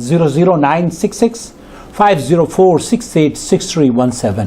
00966-504-686317।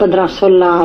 15-16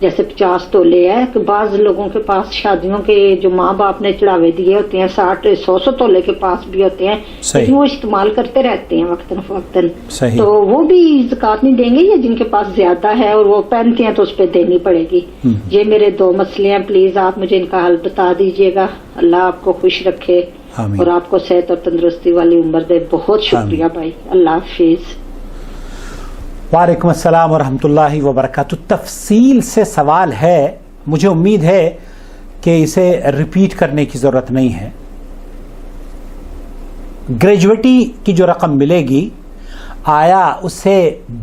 جیسے 50 تولے ہے کہ بعض لوگوں کے پاس شادیوں کے جو ماں باپ نے چڑھاوے دیے ہوتے ہیں 60-100 تولے کے پاس بھی ہوتے ہیں، لیکن وہ استعمال کرتے رہتے ہیں وقتاً فوقتاً، تو وہ بھی زکوٰۃ نہیں دیں گے، یا جن کے پاس زیادہ ہے اور وہ پہنتے ہیں تو اس پہ دینی پڑے گی؟ یہ میرے 2 مسئلے ہیں، پلیز آپ مجھے ان کا حل بتا دیجیے گا۔ اللہ آپ کو خوش رکھے اور آپ کو صحت اور تندرستی والی عمر دے۔ بہت شکریہ بھائی، اللہ حافظ۔ وعلیکم السلام ورحمۃ اللہ وبرکاتہ۔ تفصیل سے سوال ہے، مجھے امید ہے کہ اسے ریپیٹ کرنے کی ضرورت نہیں ہے۔ گریجویٹی کی جو رقم ملے گی، آیا اسے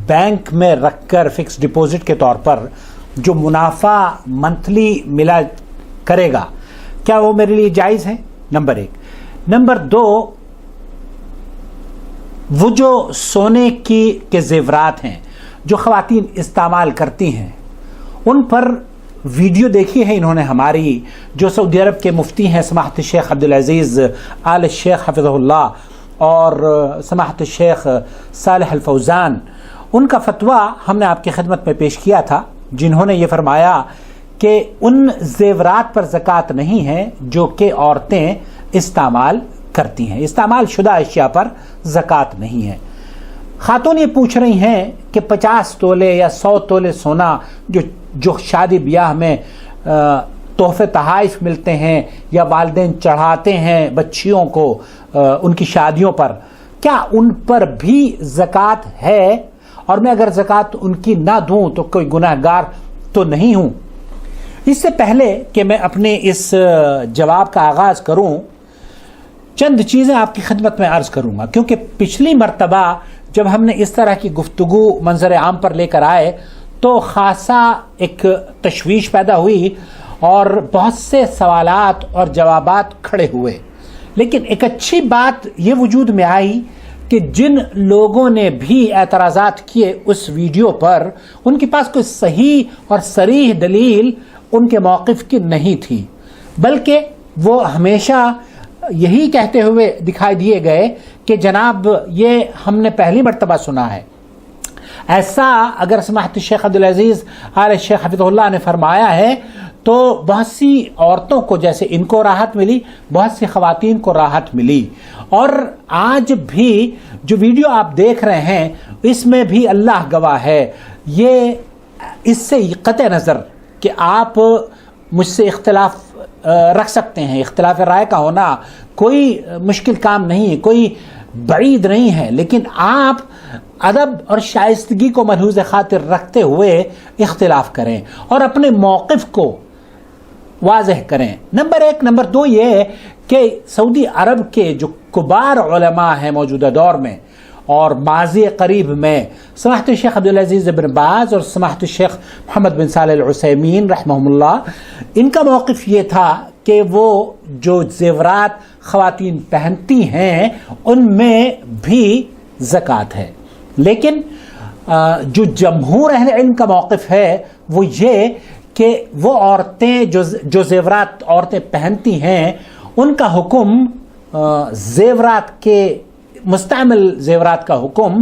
بینک میں رکھ کر فکس ڈپازٹ کے طور پر جو منافع منتھلی ملا کرے گا، کیا وہ میرے لیے جائز ہے؟ نمبر 1۔ نمبر 2، وہ جو سونے کے زیورات ہیں جو خواتین استعمال کرتی ہیں، ان پر ویڈیو دیکھی ہے انہوں نے ہماری، جو سعودی عرب کے مفتی ہیں سماحت الشیخ عبدالعزیز آل الشیخ حفظہ اللہ اور سماحت الشیخ صالح الفوزان، ان کا فتویٰ ہم نے آپ کی خدمت میں پیش کیا تھا، جنہوں نے یہ فرمایا کہ ان زیورات پر زکوٰۃ نہیں ہے جو کہ عورتیں استعمال کرتی ہیں، استعمال شدہ اشیاء پر زکوٰۃ نہیں ہے۔ خاتون یہ پوچھ رہی ہیں کہ 50 تولے یا 100 تولے سونا جو شادی بیاہ میں تحفے تحائف ملتے ہیں یا والدین چڑھاتے ہیں بچیوں کو ان کی شادیوں پر، کیا ان پر بھی زکوٰۃ ہے؟ اور میں اگر زکوٰۃ ان کی نہ دوں تو کوئی گناہ گار تو نہیں ہوں؟ اس سے پہلے کہ میں اپنے اس جواب کا آغاز کروں، چند چیزیں آپ کی خدمت میں عرض کروں گا، کیونکہ پچھلی مرتبہ جب ہم نے اس طرح کی گفتگو منظر عام پر لے کر آئے تو خاصا ایک تشویش پیدا ہوئی اور بہت سے سوالات اور جوابات کھڑے ہوئے، لیکن ایک اچھی بات یہ وجود میں آئی کہ جن لوگوں نے بھی اعتراضات کیے اس ویڈیو پر، ان کے پاس کوئی صحیح اور صریح دلیل ان کے موقف کی نہیں تھی، بلکہ وہ ہمیشہ یہی کہتے ہوئے دکھائی دیے گئے کہ جناب یہ ہم نے پہلی مرتبہ سنا ہے۔ ایسا اگر سماحت الشیخ عبدالعزیز آل الشیخ حفظہ اللہ نے فرمایا ہے تو بہت سی عورتوں کو، جیسے ان کو راحت ملی، بہت سی خواتین کو راحت ملی، اور آج بھی جو ویڈیو آپ دیکھ رہے ہیں اس میں بھی اللہ گواہ ہے، یہ اس سے قطع نظر کہ آپ مجھ سے اختلاف رکھ سکتے ہیں، اختلاف رائے کا ہونا کوئی مشکل کام نہیں ہے، کوئی بعید نہیں ہے، لیکن آپ ادب اور شائستگی کو ملحوظ خاطر رکھتے ہوئے اختلاف کریں اور اپنے موقف کو واضح کریں۔ نمبر 1۔ نمبر 2 یہ کہ سعودی عرب کے جو کبار علماء ہیں موجودہ دور میں اور ماضی قریب میں، سماحت الشیخ عبدالعزیز بن باز اور سماحت الشیخ محمد بن صالح العثیمین رحمہم اللہ، ان کا موقف یہ تھا کہ وہ جو زیورات خواتین پہنتی ہیں ان میں بھی زکوٰۃ ہے، لیکن جو جمہور اہل علم کا موقف ہے وہ یہ کہ وہ عورتیں جو زیورات عورتیں پہنتی ہیں ان کا حکم زیورات کے مستعمل زیورات کا حکم،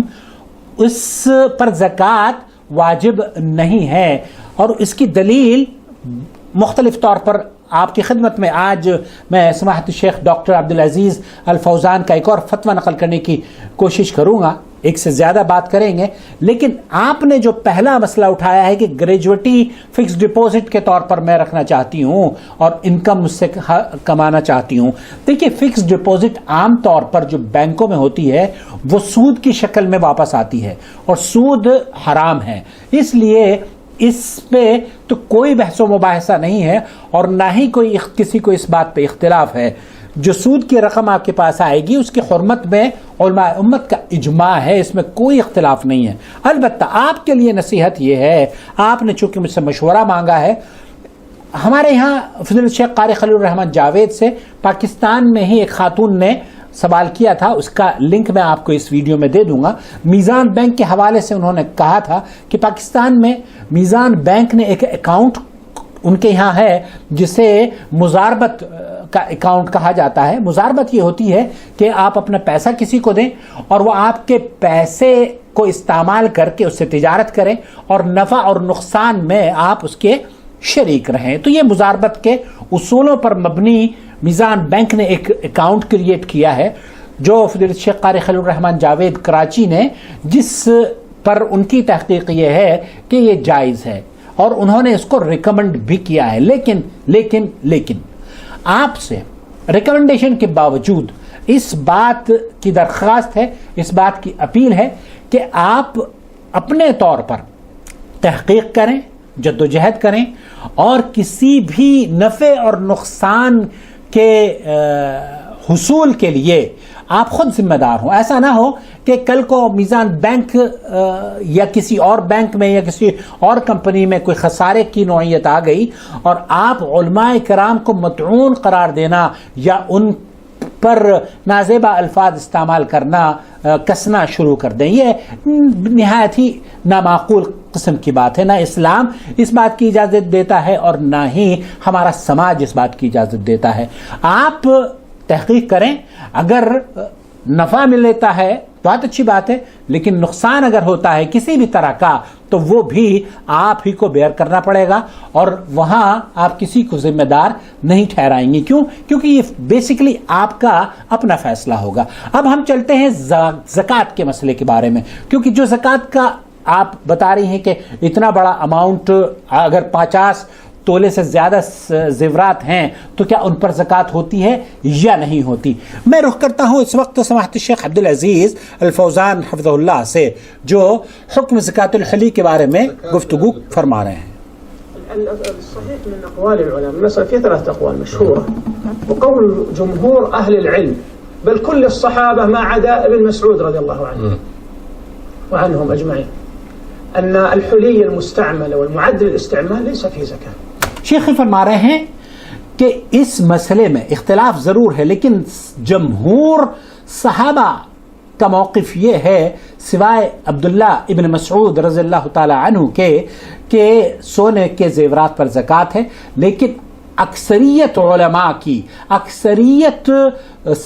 اس پر زکوٰۃ واجب نہیں ہے، اور اس کی دلیل مختلف طور پر آپ کی خدمت میں آج میں سماحت الشیخ ڈاکٹر عبدالعزیز الفوزان کا ایک اور فتویٰ نقل کرنے کی کوشش کروں گا، ایک سے زیادہ بات کریں گے، لیکن آپ نے جو پہلا مسئلہ اٹھایا ہے کہ گریجویٹی فکس ڈپازٹ کے طور پر میں رکھنا چاہتی ہوں اور انکم مجھ سے کمانا چاہتی ہوں، دیکھیے فکس ڈپازٹ عام طور پر جو بینکوں میں ہوتی ہے وہ سود کی شکل میں واپس آتی ہے اور سود حرام ہے، اس لیے اس پہ تو کوئی بحث و مباحثہ نہیں ہے اور نہ ہی کوئی کسی کو اس بات پہ اختلاف ہے۔ جو سود کی رقم آپ کے پاس آئے گی اس کی حرمت میں علماء امت کا اجماع ہے، اس میں کوئی اختلاف نہیں ہے۔ البتہ آپ کے لیے نصیحت یہ ہے، آپ نے چونکہ مجھ سے مشورہ مانگا ہے، ہمارے یہاں فضیلت الشیخ قاری خلیل الرحمن جاوید سے پاکستان میں ہی ایک خاتون نے سوال کیا تھا، اس کا لنک میں آپ کو اس ویڈیو میں دے دوں گا۔ میزان بینک کے حوالے سے انہوں نے کہا تھا کہ پاکستان میں میزان بینک نے ایک اکاؤنٹ ان کے یہاں ہے جسے مزاربت کا اکاؤنٹ کہا جاتا ہے. مزاربت یہ ہوتی ہے کہ آپ اپنا پیسہ کسی کو دیں اور وہ آپ کے پیسے کو استعمال کر کے اس سے تجارت کریں اور نفع اور نقصان میں آپ اس کے شریک رہیں. تو یہ مزاربت کے اصولوں پر مبنی میزان بینک نے ایک اکاؤنٹ کریٹ کیا ہے جو فضیلت شیخ قاری خلیل الرحمن جاوید کراچی نے، جس پر ان کی تحقیق یہ ہے کہ یہ جائز ہے اور انہوں نے اس کو ریکمنڈ بھی کیا ہے. لیکن آپ سے ریکمنڈیشن کے باوجود اس بات کی درخواست ہے، اس بات کی اپیل ہے کہ آپ اپنے طور پر تحقیق کریں، جدوجہد کریں اور کسی بھی نفع اور نقصان کے حصول کے لیے آپ خود ذمہ دار ہوں. ایسا نہ ہو کہ کل کو میزان بینک یا کسی اور بینک میں یا کسی اور کمپنی میں کوئی خسارے کی نوعیت آ گئی اور آپ علماء کرام کو مطعون قرار دینا یا ان پر نازیبہ الفاظ استعمال کرنا، کسنا شروع کر دیں. یہ نہایت ہی نامعقول قسم کی بات ہے. نہ اسلام اس بات کی اجازت دیتا ہے اور نہ ہی ہمارا سماج اس بات کی اجازت دیتا ہے. آپ تحقیق کریں، اگر نفع مل لیتا ہے بہت اچھی بات ہے، لیکن نقصان اگر ہوتا ہے کسی بھی طرح کا تو وہ بھی آپ ہی کو بیئر کرنا پڑے گا اور وہاں آپ کسی کو ذمہ دار نہیں ٹھہرائیں گے. کیوں؟ کیونکہ یہ بیسیکلی آپ کا اپنا فیصلہ ہوگا. اب ہم چلتے ہیں زکوٰۃ کے مسئلے کے بارے میں، کیونکہ جو زکوٰۃ کا آپ بتا رہی ہیں کہ اتنا بڑا اماؤنٹ، اگر 50 تولے سے زیادہ زیورات ہیں تو کیا ان پر زکوٰۃ ہوتی ہے یا نہیں ہوتی. میں رخ کرتا ہوں اس وقت سماحت الشیخ عبدالعزیز الفوزان حفظہ اللہ سے، جو حکم زکوٰۃ الحلی کے بارے میں گفتگو فرما رہے ہیں. الصحيح من أقوال العلماء مثلا في 3 أقوال مشهورة، وقول جمهور أهل العلم بل كل الصحابة ما عدا ابن مسعود رضي الله عنه وعنهم أجمعين أن الحلي المستعمل والمعدل الاستعمال ليس فيه زكاة. شیخ فرما رہے ہیں کہ اس مسئلے میں اختلاف ضرور ہے، لیکن جمہور صحابہ کا موقف یہ ہے سوائے عبداللہ ابن مسعود رضی اللہ تعالی عنہ کے کہ سونے کے زیورات پر زکوٰۃ ہے. لیکن اکثریت علماء کی، اکثریت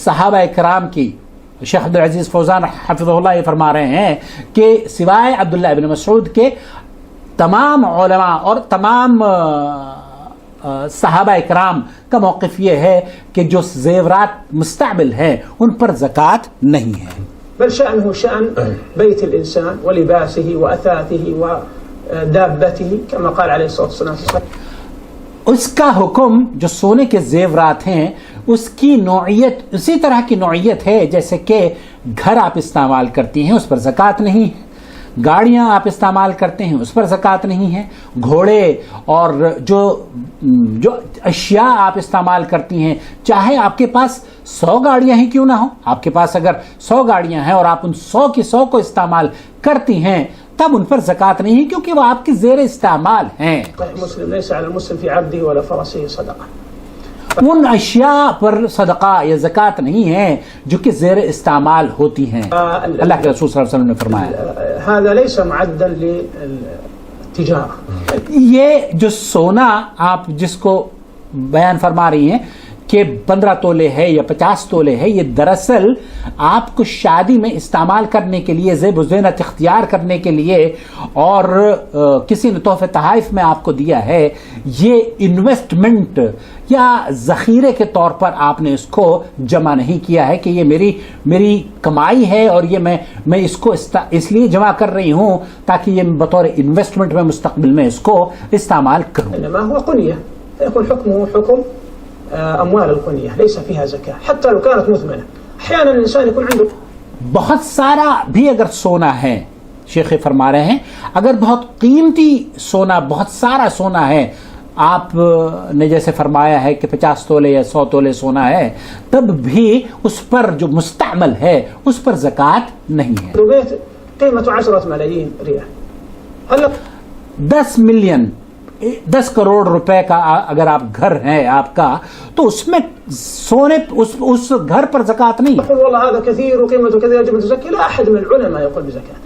صحابہ کرام کی، شیخ عبدالعزیز فوزان حفظہ اللہ یہ فرما رہے ہیں کہ سوائے عبداللہ ابن مسعود کے تمام علماء اور تمام صحابہ کرام کا موقف یہ ہے کہ جو زیورات مستعمل ہیں ان پر زکوٰۃ نہیں ہے. بل شأنه شأن بيت الإنسان ولباسه وأثاثه ودابته كما قال عليه الصلاة والسلام. اس کا حکم جو سونے کے زیورات ہیں اس کی نوعیت اسی طرح کی نوعیت ہے جیسے کہ گھر آپ استعمال کرتی ہیں اس پر زکوٰۃ نہیں ہے، گاڑیاں آپ استعمال کرتے ہیں اس پر زکوٰۃ نہیں ہے، گھوڑے اور جو اشیاء آپ استعمال کرتی ہیں، چاہے آپ کے پاس 100 گاڑیاں ہی کیوں نہ ہوں، آپ کے پاس اگر 100 گاڑیاں ہیں اور آپ ان 100 کی 100 کو استعمال کرتی ہیں تب ان پر زکوٰۃ نہیں ہے کیونکہ وہ آپ کی زیر استعمال ہیں. مسلم ليس على المسلم في عبده ولا فرسه صدقة. ان اشیاء پر صدقہ یا زکوٰۃ نہیں ہے جو کہ زیر استعمال ہوتی ہیں. اللہ کے رسول صلی اللہ علیہ وسلم نے فرمایا هذا ليس معدا للتجارة. یہ جو سونا آپ جس کو بیان فرما رہی ہیں کہ 15 تولے ہے یا 50 تولے ہے، یہ دراصل آپ کو شادی میں استعمال کرنے کے لیے، زیب و زینت اختیار کرنے کے لیے اور کسی نے تحفہ تحائف میں آپ کو دیا ہے. یہ انویسٹمنٹ یا ذخیرے کے طور پر آپ نے اس کو جمع نہیں کیا ہے کہ یہ میری کمائی ہے اور یہ میں اس کو اس لیے جمع کر رہی ہوں تاکہ یہ بطور انویسٹمنٹ میں مستقبل میں اس کو استعمال کروں. انما هو قنية يكون حكمه حكم اموال القنية ليس فيها زكاة حتى لو كانت مثمنة. احيانا الانسان يكون عنده بہت سارا بھی اگر سونا ہے، شیخ فرما رہے ہیں اگر بہت قیمتی سونا، بہت سارا سونا ہے، آپ نے جیسے فرمایا ہے کہ 50 تولے یا 100 تولے سونا ہے، تب بھی اس پر جو مستعمل ہے اس پر زکوٰۃ نہیں ہے. بيت قيمته 10 ملايين ريال، 10 ملین 10 کروڑ روپے کا اگر آپ گھر ہے آپ کا تو اس میں سونے اس گھر پر زکوٰۃ نہیں. يقول والله هذا كثير وقيمته كذا يجب ان تزكي. لا احد من العلماء يقول بزكاة.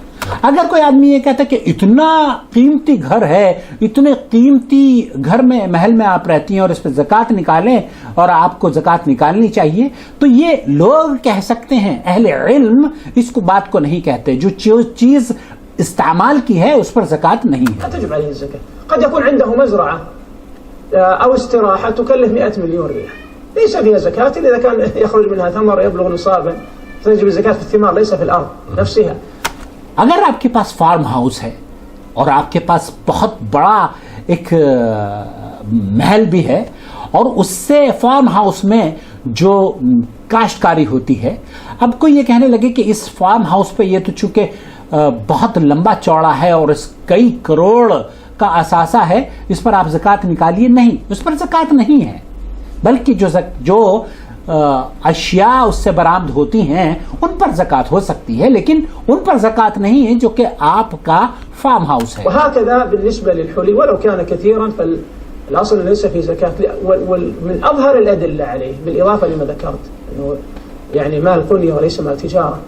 اگر کوئی آدمی یہ کہتا ہے کہ اتنا قیمتی گھر ہے، اتنے قیمتی گھر میں محل میں آپ رہتی ہیں اور اس پہ زکوٰۃ نکالیں اور آپ کو زکوٰۃ نکالنی چاہیے، تو یہ لوگ کہہ سکتے ہیں، اہل علم اس کو بات کو نہیں کہتے. جو چیز استعمال کی ہے اس پر زکوٰۃ نہیں ہے. تجب عليه الزكاة. قد يكون عنده مزرعة أو استراحة تكلف 100 مليون ريال، ليس فيها زكاة إلا إذا كان يخرج منها ثمر يبلغ نصابا، تجب الزكاة في الثمار ليس في الأرض نفسها. اگر آپ کے پاس فارم ہاؤس ہے اور آپ کے پاس بہت بڑا ایک محل بھی ہے اور اس سے فارم ہاؤس میں جو کاشتکاری ہوتی ہے، اب کوئی یہ کہنے لگے کہ اس فارم ہاؤس پہ یہ تو چونکہ بہت لمبا چوڑا ہے اور اس کئی کروڑ کا اثاثہ ہے، اس پر آپ زکوٰۃ نکالیے، نہیں، اس پر زکوٰۃ نہیں ہے، بلکہ جو اشیاء اس سے برآمد ہوتی ہیں ان پر زکوٰۃ ہو سکتی ہے، لیکن ان پر زکوٰۃ نہیں ہے جو کہ آپ کا فارم ہاؤس ہے. وهكذا بالنسبة للحلي ولو كان كثيرا فالأصل ليس في زكاة. ومن أظهر الأدلة عليه بالإضافة لما ذكرت أنه يعني مال قنية وليس مال تجارة،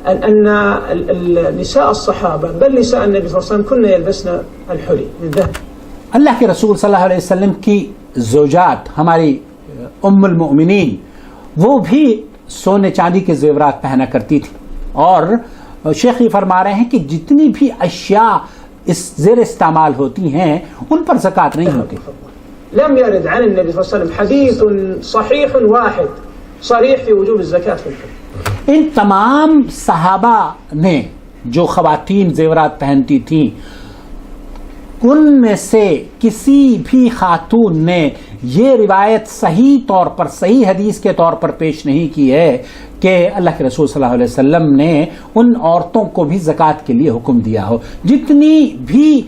أن النساء الصحابة بل نساء النبي صلى الله عليه وسلم كن يلبسن الحلي من ذهب. اللہ کے رسول صلی اللہ علیہ وسلم کی زوجات ہماری ام المؤمنین وہ بھی سونے چاندی کے زیورات پہنا کرتی تھی، اور شیخ یہ فرما رہے ہیں کہ جتنی بھی اشیاء اس زیر استعمال ہوتی ہیں ان پر زکوٰۃ نہیں ہوتی. لم يرد عن النبي صلى الله عليه وسلم حديث صحيح واحد صريح في وجوب الزكاة في الحلي. ان تمام صحابہ نے جو خواتین زیورات پہنتی تھیں ان میں سے کسی بھی خاتون نے یہ روایت صحیح طور پر، صحیح حدیث کے طور پر پیش نہیں کی ہے کہ اللہ کے رسول صلی اللہ علیہ وسلم نے ان عورتوں کو بھی زکوٰۃ کے لیے حکم دیا ہو. جتنی بھی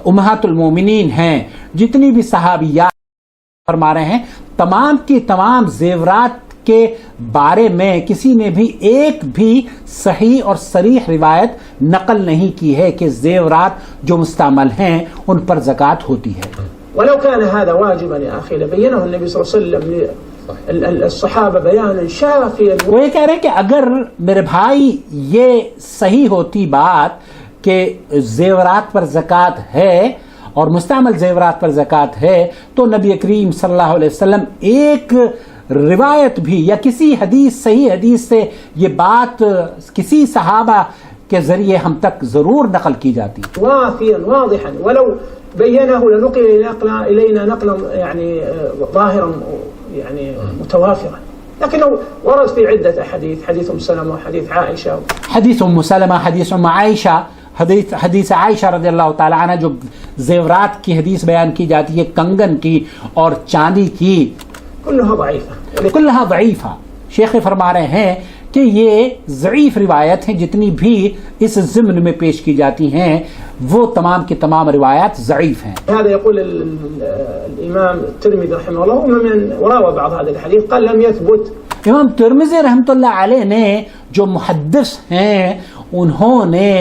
امہات المومنین ہیں، جتنی بھی صحابیات فرما رہے ہیں، تمام کی تمام زیورات کے بارے میں کسی نے بھی ایک بھی صحیح اور صریح روایت نقل نہیں کی ہے کہ زیورات جو مستعمل ہیں ان پر زکوٰۃ ہوتی ہے. ولو كان هذا واجبا يا أخي لبينه النبي صلى الله عليه وسلم للصحابة بيانا شافيا. وہ یہ کہہ رہے ہیں کہ اگر میرے بھائی یہ صحیح ہوتی بات کہ زیورات پر زکوٰۃ ہے اور مستعمل زیورات پر زکوٰۃ ہے تو نبی کریم صلی اللہ علیہ وسلم ایک روایت بھی یا کسی حدیث، صحیح حدیث سے یہ بات کسی صحابہ کے ذریعے ہم تک ضرور نقل کی جاتی. وافيا واضحا ولو بينه لنقل إلينا نقلا يعني ظاهرا يعني متوافرا، لكنه ورد في عدة أحاديث، حديث أم سلمة وحديث عائشة، حدیث ام سلمہ، حدیث ام عائشہ، حدیث عائشہ رضی اللہ تعالی عنہ جو زیورات کی حدیث بیان کی جاتی ہے، کنگن کی اور چاندی کی، كلها ضعيفة. کلها ضعیفہ. شیخ فرما رہے ہیں کہ یہ ضعیف روایت ہیں، جتنی بھی اس ضمن میں پیش کی جاتی ہیں وہ تمام کی تمام روایات ضعیف ہیں. هذا يقول الإمام الترمذي رحمه الله ومن وراء بعض هذا الحديث قال لم يثبت. امام ترمذی رحمۃ اللہ علیہ نے جو محدث ہیں انہوں نے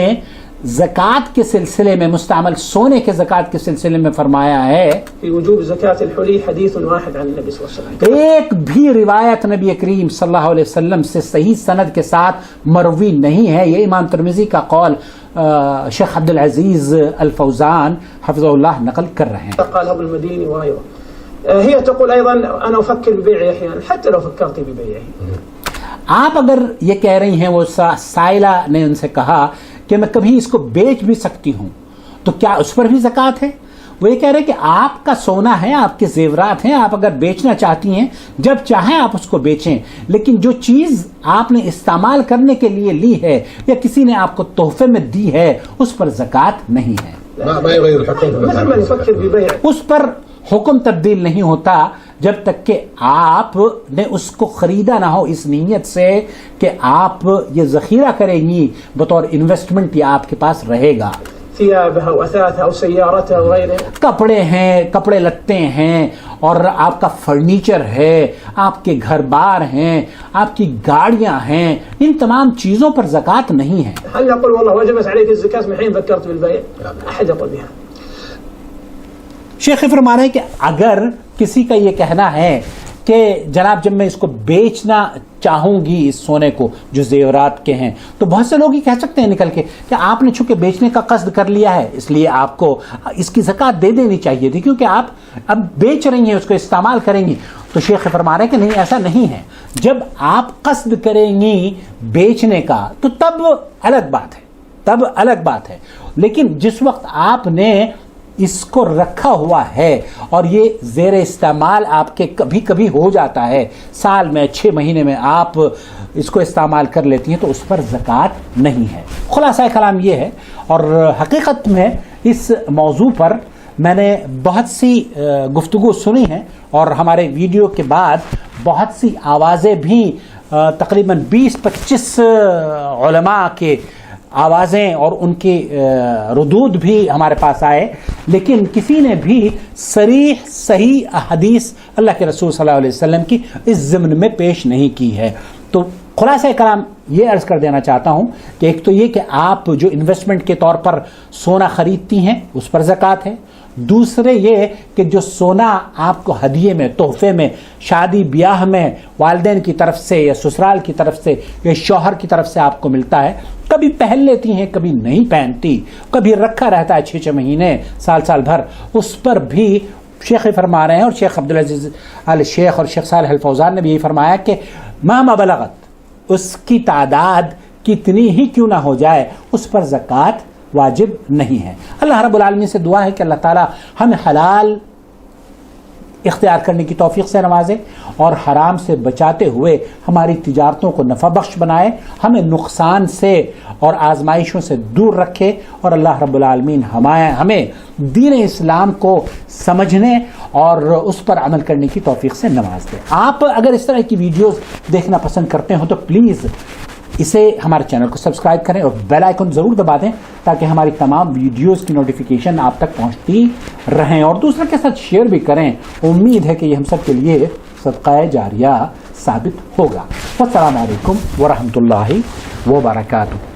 زکوٰۃ کے سلسلے میں، مستعمل سونے کے زکوٰۃ کے سلسلے میں فرمایا ہے في وجوب زكاة الحلي حديث واحد عن النبي صلى الله عليه وسلم. ایک بھی روایت نبی کریم صلی اللہ علیہ وسلم سے صحیح سند کے ساتھ مروی نہیں ہے. یہ امام ترمذی کا قول شیخ عبد العزیز الفوزان حفظہ اللہ نقل کر رہے ہیں. قال ابو المديني وغيره. هي تقول ايضا انا افكر ببيعه احيانا حتى لو فكرت ببيعه. آپ اگر یہ کہہ رہی ہیں، وہ سائلہ نے ان سے کہا کہ میں کبھی اس کو بیچ بھی سکتی ہوں، تو کیا اس پر بھی زکوٰۃ ہے؟ وہ یہ کہہ رہے کہ آپ کا سونا ہے، آپ کے زیورات ہیں، آپ اگر بیچنا چاہتی ہیں جب چاہیں آپ اس کو بیچیں، لیکن جو چیز آپ نے استعمال کرنے کے لیے لی ہے یا کسی نے آپ کو تحفے میں دی ہے اس پر زکوٰۃ نہیں ہے. اس پر حکم تبدیل نہیں ہوتا جب تک کہ آپ نے اس کو خریدا نہ ہو اس نیت سے کہ آپ یہ ذخیرہ کریں گی بطور انویسٹمنٹ، یا آپ کے پاس رہے گا. ثيابها وأثاثها وسيارتها وغيره. کپڑے ہیں، کپڑے لتے ہیں، اور آپ کا فرنیچر ہے، آپ کے گھر بار ہیں، آپ کی گاڑیاں ہیں، ان تمام چیزوں پر زکوٰۃ نہیں ہے. هل نقول والله وجبت عليك الزكاة من حين ذكرت بالبيع؟ أحد يقول بها. شیخ فرما رہے ہیں کہ اگر کسی کا یہ کہنا ہے کہ جناب جب میں اس کو بیچنا چاہوں گی اس سونے کو جو زیورات کے ہیں. تو بہت سے لوگ یہ کہہ سکتے ہیں نکل کے کہ آپ نے چونکہ بیچنے کا قصد کر لیا ہے اس لیے آپ کو اس کی زکوٰۃ دے دینی چاہیے تھی, کیونکہ آپ اب بیچ رہی ہیں, اس کو استعمال کریں گی. تو شیخ فرما رہے ہیں کہ نہیں, ایسا نہیں ہے. جب آپ قصد کریں گی بیچنے کا تو تب الگ بات ہے, تب الگ بات ہے. لیکن جس وقت آپ نے اس کو رکھا ہوا ہے اور یہ زیر استعمال آپ کے کبھی کبھی ہو جاتا ہے, سال میں 6 مہینے میں آپ اس کو استعمال کر لیتی ہیں, تو اس پر زکوٰۃ نہیں ہے. خلاصہ کلام یہ ہے. اور حقیقت میں اس موضوع پر میں نے بہت سی گفتگو سنی ہیں اور ہمارے ویڈیو کے بعد بہت سی آوازیں بھی تقریباً 20-25 علماء کے آوازیں اور ان کی ردود بھی ہمارے پاس آئے, لیکن کسی نے بھی صریح صحیح احادیث اللہ کے رسول صلی اللہ علیہ وسلم کی اس ضمن میں پیش نہیں کی ہے. تو خلاصہ کلام یہ عرض کر دینا چاہتا ہوں کہ ایک تو یہ کہ آپ جو انویسٹمنٹ کے طور پر سونا خریدتی ہیں اس پر زکوٰۃ ہے. دوسرے یہ کہ جو سونا آپ کو ہدیے میں, تحفے میں, شادی بیاہ میں والدین کی طرف سے یا سسرال کی طرف سے یا شوہر کی طرف سے آپ کو ملتا ہے, کبھی پہن لیتی ہیں کبھی نہیں پہنتی, کبھی رکھا رہتا ہے 6 مہینے سال بھر, اس پر بھی شیخ فرما رہے ہیں, اور شیخ عبدالعزیز آل شیخ اور شیخ صالح الفوزان نے بھی یہی فرمایا کہ مہما بلغت, اس کی تعداد کتنی ہی کیوں نہ ہو جائے, اس پر زکوٰۃ واجب نہیں ہے. اللہ رب العالمین سے دعا ہے کہ اللہ تعالی ہمیں حلال اختیار کرنے کی توفیق سے نوازے اور حرام سے بچاتے ہوئے ہماری تجارتوں کو نفع بخش بنائے, ہمیں نقصان سے اور آزمائشوں سے دور رکھے, اور اللہ رب العالمین ہمیں دین اسلام کو سمجھنے اور اس پر عمل کرنے کی توفیق سے نواز دے. آپ اگر اس طرح کی ویڈیوز دیکھنا پسند کرتے ہو تو پلیز اسے ہمارے چینل کو سبسکرائب کریں اور بیل آئیکن ضرور دبا دیں تاکہ ہماری تمام ویڈیوز کی نوٹیفیکیشن آپ تک پہنچتی رہیں, اور دوسروں کے ساتھ شیئر بھی کریں. امید ہے کہ یہ ہم سب کے لیے صدقہ جاریہ ثابت ہوگا. والسلام علیکم ورحمۃ اللہ وبرکاتہ.